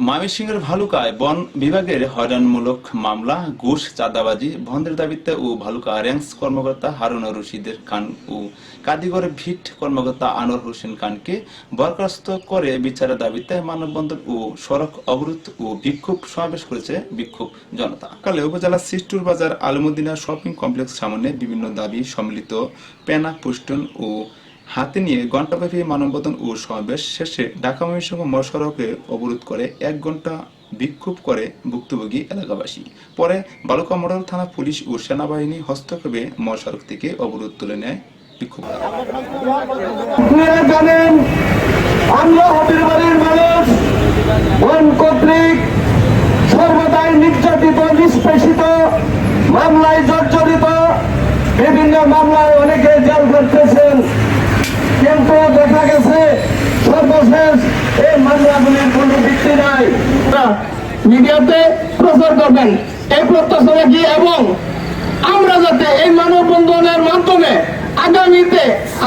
ময়মনসিংহের ভালুকায় বন বিভাগের হয়রানিমূলক মামলা, ঘুষ, চাঁদাবাজি বন্ধের দাবিতে ও ভালুকা রেঞ্জ কর্মকর্তা হারুনুর রশিদের খান ও কাদিগড় ভিট কর্মকর্তা আনোয়ার হোসেন খানকে বরখাস্ত করে বিচারের দাবিতে মানববন্ধন ও সড়ক অবরোধ ও বিক্ষোভ সমাবেশ করেছে বিক্ষোভ জনতা। সকালে উপজেলার সিস্টুর বাজার আলমুদ্দিনা শপিং কমপ্লেক্স সামনে বিভিন্ন দাবি সম্মিলিত পেনা পোস্টন ও হাতে নিয়ে ঘণ্টাব্যাপী মানববন্ধন ও সমাবেশ শেষে ঢাকা ময়মনসিংহ মহাসড়কে অবরোধ করে 1 ঘণ্টা বিক্ষোভ করে ভুক্তভোগী এলাকাবাসী। পরে ভালুকা মডেল থানা পুলিশ ও সেনাবাহিনী হস্তক্ষেপে মহাসড়ক থেকে অবরোধ তুলে নেয় বিক্ষোভকারীরা। আমরা হাতির বাড়ির মানুষ বন কর্তৃক সর্বদাই নির্যাতিত, নিষ্পেষিত, মামলায় জর্জরিত, বিভিন্ন মামলায় অনেকে জেল করতেছেন, কিন্তু দেখা গেছে সর্বশেষ এই মামলাগুলির কোনো ভিত্তি নাই। মিডিয়াতে প্রচার করবেন এই প্রত্যাশা রাখি এবং আমরা যাতে এই মানববন্ধনের মাধ্যমে আগামীতে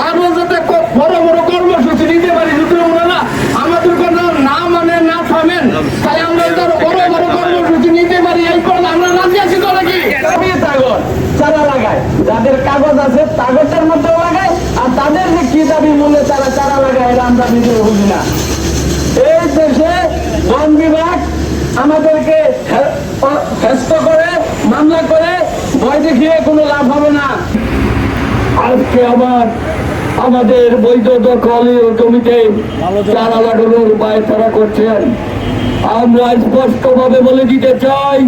আরো যাতে বড় বড় কর্মসূচি নিতে পারি, যদি ওনারা আমাদের কথা না মানে না থামেন, তাই আমরা বড় বড় কর্মসূচি নিতে পারি। এই কথা আমরা রাজি আছি তো নাকি? চারা লাগায়, যাদের কাগজ আছে কাগজের মধ্যে লাগায়, আর তাদের যে কি দাবি মূল্যে তারা চারা লাগায়, এটা আমরা নিজেও বুঝি না। এই দেশে বন বিভাগ আমাদেরকে হেস্ত করে, মামলা করে, ভয় দেখিয়ে কোনো লাভ হবে না। আজকে আমাদের বৈধ দখলীয় জমিতে চারা লাগানোর উপায় তারা করছেন। আমরা স্পষ্টভাবে বলে দিতে চাই,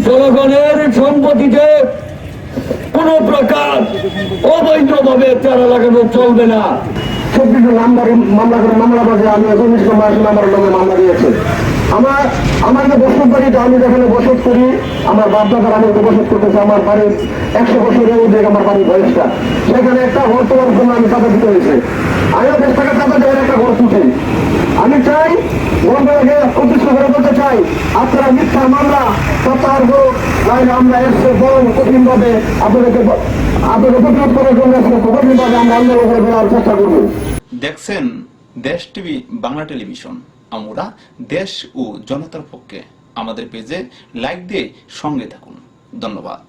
জনগণের সম্পত্তিতে কোন প্রকার অবৈধভাবে চারা লাগানো চলবে না। 26 নাম্বার মামলা করে মামলা বাজে আমি 19 নম্বর নাম্বার নামে মামলা দিয়েছি। আমার যে বসত বাড়িতে আমি যেখানে বসত করি, আমার বাপদাদার আমি বসত করতেছি, আমার বাড়ির 100 বছরের মধ্যে আমার বাড়ির বয়সটা, সেখানে একটা ঘর তোলার জন্য আমি টাকা দিতে হয়েছে। আমি 10 টাকা টাকা দেওয়ার একটা ঘর তুলছি। আমি চাই বন্ধুকে প্রতিষ্ঠা করে বলতে চাই, আপনারা মিথ্যা মামলা প্রত্যাহার করুন, নাহলে আমরা এর বড় কঠিনভাবে আপনাদেরকে প্রতিরোধ করার জন্য কঠিনভাবে আমরা আন্দোলন করে দেওয়ার চেষ্টা করব। দেখছেন দেশ টিভি বাংলা টেলিভিশন। আমরা দেশ ও জনতার পক্ষে। আমাদের পেজে লাইক দিয়ে সঙ্গে থাকুন। ধন্যবাদ।